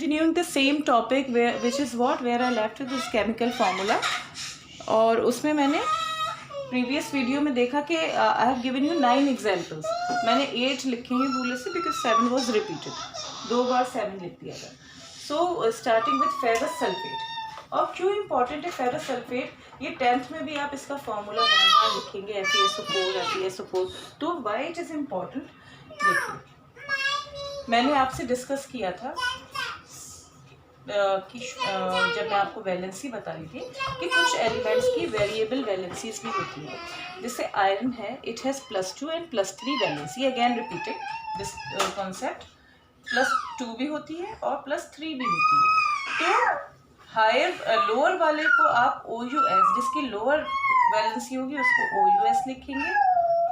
continuing the same topic which is where I left with this chemical formula. और उसमें मैंने previous video में देखा कि I have given you 9 examples. मैंने 8 लिखे हैं भूले से बिकॉज 7 वॉज रिपीटेड. 2 बार 7 लिख दिया था. So starting with ferrous sulphate. और क्यों इम्पॉर्टेंट है फेरस सल्फेट? ये 10th में भी आप इसका फॉर्मूला बार लिखेंगे FeSO4. तो वाई इट इज़ इम्पॉर्टेंट देखिए, मैंने आपसे डिस्कस किया था कि जब मैं आपको वैलेंसी बता रही थी कि कुछ एलिमेंट्स की वेरिएबल वैलेंसीज भी होती है. जैसे आयरन है, it has +2 and +3 valency. Again repeated this concept. +2 भी होती है और +3 भी होती है. तो हायर लोअर वाले को आप OUS, जिसकी लोअर वैलेंसी होगी उसको OUS लिखेंगे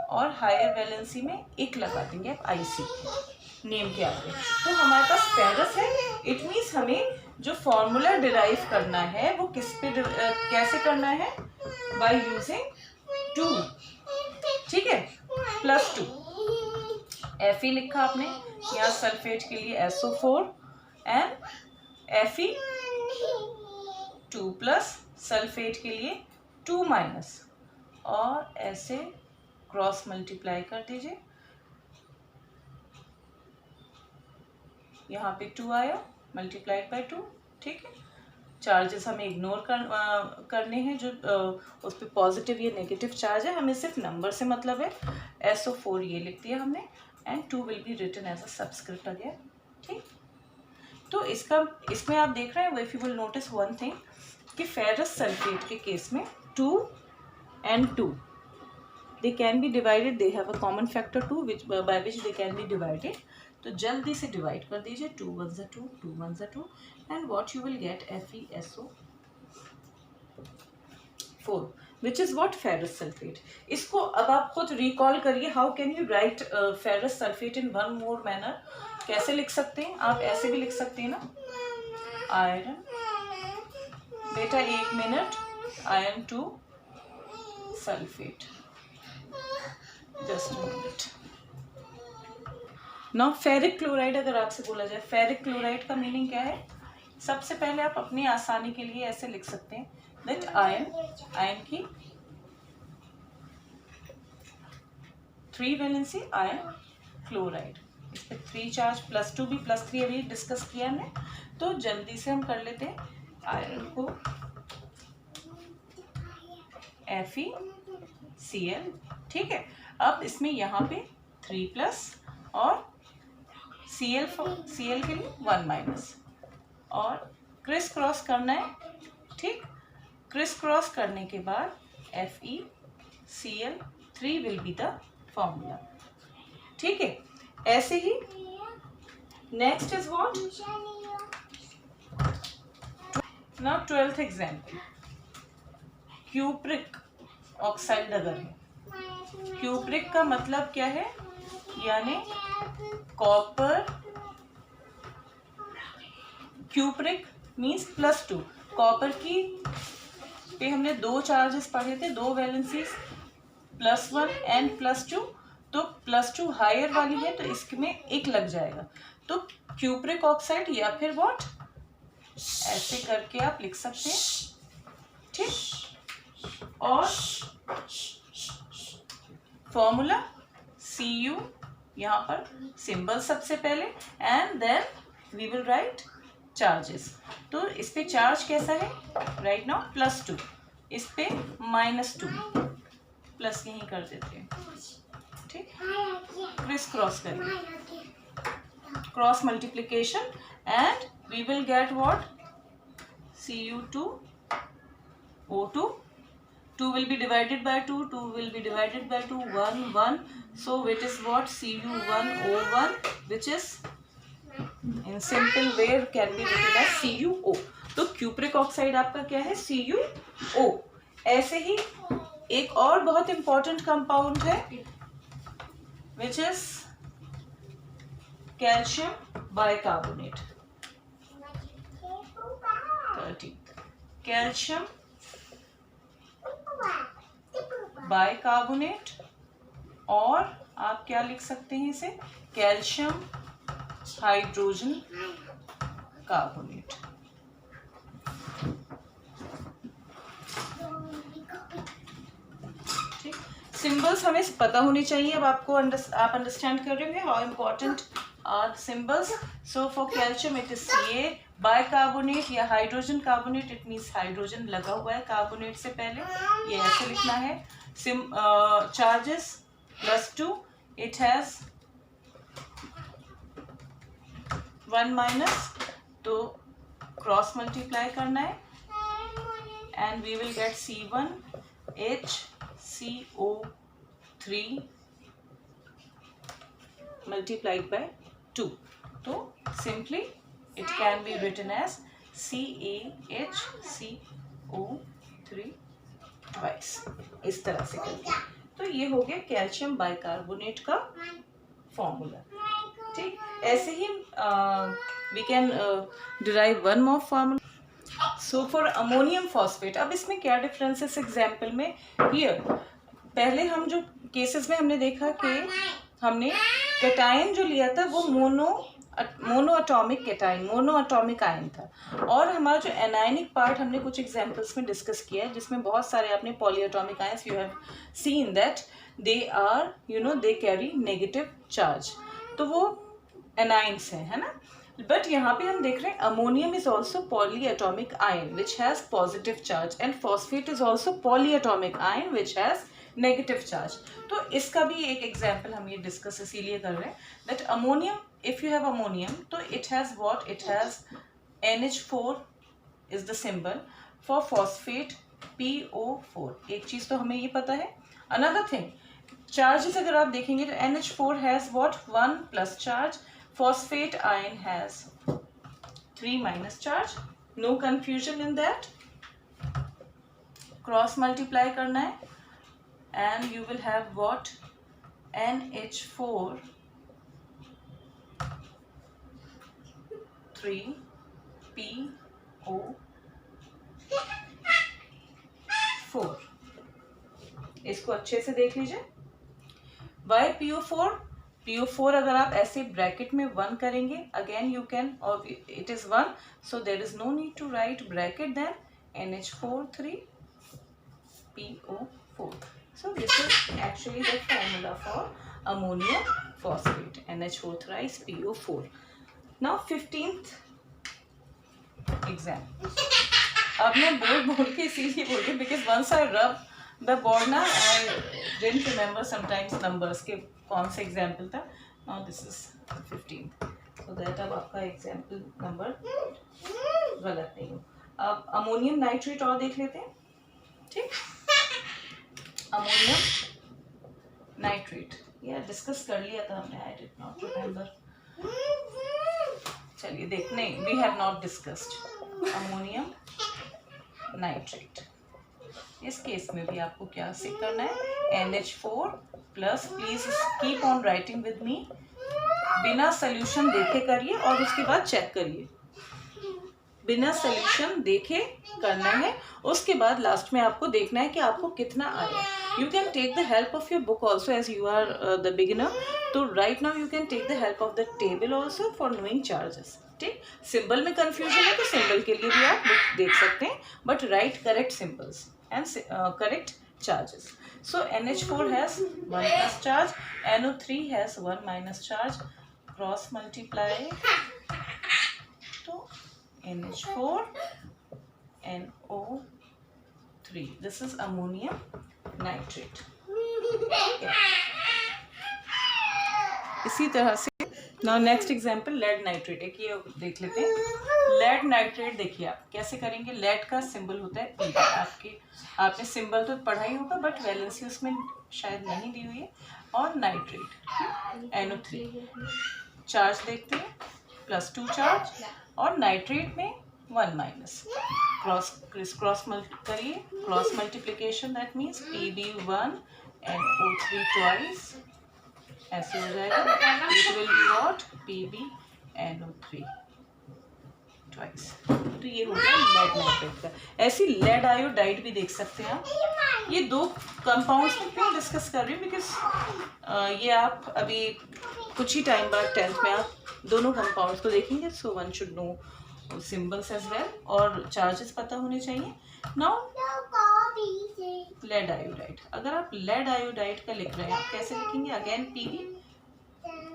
और हायर वैलेंसी में एक लगा देंगे आप IC नेम के आगे. तो हमारे पास फेरस है. इट मीन्स हमें जो फॉर्मूला डिराइव करना है वो किस पे कैसे करना है? By using 2. ठीक है, +2 Fe लिखा आपने यहाँ सल्फेट के लिए SO4 एंड Fe2+ सल्फेट के लिए 2- और ऐसे क्रॉस मल्टीप्लाई कर दीजिए. यहाँ पे 2 आया मल्टीप्लाइड बाय 2. ठीक है, चार्जेस हमें इग्नोर करने हैं जो उस पर पॉजिटिव या नेगेटिव चार्ज है. हमें सिर्फ नंबर से मतलब है. SO4 ये लिख दिया हमने and 2 will be written as a subscript again. ठीक, तो इसमें आप देख रहे हैं, if you will notice one thing कि फेरस सल्फेट के केस में 2 and 2 they can be divided. they have a common factor 2 by which they can be divided. तो जल्दी से डिवाइड कर दीजिए. 2 1s are 2, 2 1s are 2 and what you will get FeSO4 which is what ferrous sulfate. इसको अब आप खुद recall करिए. How can you right ferrous sulphate in one more manner? कैसे लिख सकते हैं आप? ऐसे भी लिख सकते हैं ना. आयरन, बेटा 1 minute, iron 2 sulphate. Just a minute. Now ferric chloride अगर आपसे बोला जाए, फेरिक क्लोराइड का मीनिंग क्या है? सबसे पहले आप अपनी आसानी के लिए ऐसे लिख सकते हैं दैट आयरन की 3 वैलेंसी आयरन क्लोराइड. इस पे 3 चार्ज, +2 भी +3 अभी डिस्कस किया हमने. तो जल्दी से हम कर लेते हैं. आयरन को FeCl. ठीक है, अब इसमें यहाँ पे 3+ और Cl के लिए 1- और क्रिस क्रॉस करना है. ठीक, क्रिस क्रॉस करने के बाद FeCl3 will be the formula. ठीक है, ऐसे ही next is what? Now 12th example. Cupric oxide अगर है. क्यूप्रिक का मतलब क्या है? यानी कॉपर. Cupric means +2. कॉपर की पे हमने 2 चार्जेस पढ़े थे, 2 वैलेंसीज, +1 एंड +2. तो +2 हायर वाली है तो इसमें एक लग जाएगा. तो क्यूप्रिक ऑक्साइड या फिर व्हाट, ऐसे करके आप लिख सकते हैं. ठीक, और फॉर्मूला Cu यहाँ पर सिंबल सबसे पहले and then we will write charges. तो इस पे चार्ज कैसा है? Right now +2. इस पे -2 प्लस यहीं कर देते हैं. ठीक, क्रिस क्रॉस करेंगे, cross multiplication and we will get what? Cu2O2. 2 will be divided by 2, 2 will be divided by 2, 1 1. So it is what? Cu1O1 which is in simple way can be written as CuO. तो cupric oxide आपका क्या है? CuO. ऐसे ही एक और बहुत important compound है which is calcium bicarbonate. Calcium bicarbonate. और आप क्या लिख सकते हैं इसे? Calcium hydrogen carbonate. ठीक, सिंबल्स हमें पता होनी चाहिए। अब आपको आप अंडरस्टैंड कर रहे होंगे how important are symbols. So for calcium it is Ca, bicarbonate या hydrogen carbonate, it means hydrogen लगा हुआ है कार्बोनेट से पहले, ये ऐसे लिखना है। चार्जेस +2, इट हैज 1 माइनस, तो क्रॉस मल्टीप्लाई करना है and we will get C1HCO3 multiplied by 2. तो simply it can be written as CaHCO3 twice, इस तरह से करके। तो ये हो गया कैल्शियम बाइकार्बोनेट का फॉर्मूला। ठीक, ऐसे ही we can derive one more formula. So for ammonium phosphate, अब इसमें क्या डिफरेंस है इस एग्जाम्पल में? हियर पहले हम जो केसेस में हमने देखा कि हमने कैटायन जो लिया था वो मोनोएटॉमिक कैटायन, मोनोएटॉमिक आयन था, और हमारा जो एनायनिक पार्ट हमने कुछ एग्जांपल्स में डिस्कस किया है जिसमें बहुत सारे आपने polyatomic ions, you have seen that they are they carry negative charge, तो वो एनाइंस है ना। बट यहाँ पे हम देख रहे हैं ammonium is also polyatomic ion which has positive charge and phosphate is also polyatomic ion which has negative charge. तो इसका भी एक एग्जाम्पल हम ये डिस्कस इसीलिए कर रहे हैं that ammonium, if you have ammonium तो it has what, it has NH4 is the symbol, for phosphate PO4। एक चीज तो हमें ये पता है। अनदर थिंग, चार्जेस अगर आप देखेंगे तो NH4 has what 1 plus charge, phosphate ion has 3 minus charge, no confusion in that। cross multiply करना है and you will have what, NH4 3PO4। इसको अच्छे से देख लीजिए। Why PO4? PO4 अगर आप ऐसे ब्रैकेट में 1 करेंगे, अगेन यू कैन, और it is 1, so there is no need to write bracket, then NH4 3PO4। So this is actually the formula for ammonium phosphate, NH4 thrice PO4। Now 15th exam. अब मैं बोल के इसीलिए बोल रही because once I रब the board ना, I didn't remember sometimes numbers के कौन सा एग्जाम्पल था। Now this is 15th, so that अब आपका एग्जाम्पल नंबर गलत नहीं हो। अब अमोनियम नाइट्रेट और देख लेते हैं। ठीक, अमोनियम नाइट्रेट ये डिस्कस कर लिया था हमने, आई डिड नॉट रिमेंबर। चलिए देख, नहीं, we have not discussed ammonium nitrate. इस केस में भी आपको क्या से करना है, NH4 plus, please keep on writing with me, बिना सोल्यूशन देखे करिए और उसके बाद चेक करिए। बिना सोल्यूशन देखे करना है, उसके बाद लास्ट में आपको देखना है कि आपको कितना आया। You can take the help of your book also as you are the beginner. तो right now you can take the help of the table also for knowing charges. ठीक, सिंबल में कंफ्यूजन है तो सिंबल के लिए भी आप book देख सकते हैं, but right correct symbols and correct charges. So NH4 has 1 plus charge, NO3 has 1 minus charge, cross multiply to NH4 NO3, this is ammonium nitrate। इसी तरह से now next example lead nitrate, एक ये देख लेते हैं। लेड नाइट्रेट देखिए आप कैसे करेंगे। लेड का सिंबल होता है P, आपने सिंबल तो पढ़ा ही होगा बट वैलेंसी उसमें शायद नहीं दी हुई है। और नाइट्रेट NO3, चार्ज देखते हैं +2 चार्ज, और नाइट्रेट में 1 माइनस, क्रॉस करिए, cross multiplication, that means PB1 NO3 twice, ऐसे हो जाएगा। It will be what, PbNO3 twice. तो ये हो गया लेड नाइट्रेट का। ऐसी लेड आयोडाइड भी देख सकते हैं आप। ये दो कंपाउंड्स में क्यों डिस्कस कर रही हूँ, बिकॉज ये आप अभी कुछ ही टाइम बाद 10th में आप दोनों कंपाउंड्स को देखेंगे, so one should know symbols as well, और चार्जेस पता होने चाहिए. Now lead iodide. अगर आप लेड आयोडाइड का लिख रहे हैं, आप कैसे लिखेंगे? Again Pb,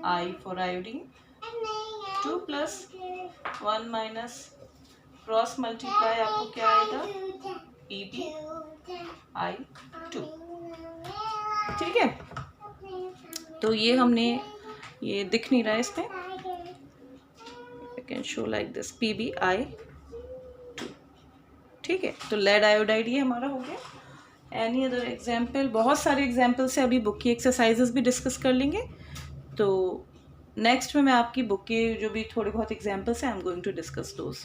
I for iodine, 2 plus 1 minus cross multiply, आपको क्या आएगा? PbI2. ठीक है, तो ये हमने, ये दिख नहीं रहा है इसमें, I can show like this, PbI2. ठीक है, तो लेड आयोडाइड ये हमारा हो गया. Any other example? बहुत सारे एग्जाम्पल से अभी बुक की एक्सरसाइजेस भी डिस्कस कर लेंगे. तो नेक्स्ट में मैं आपकी बुक के जो भी थोड़े बहुत एग्जाम्पल्स हैं, I am going to discuss those.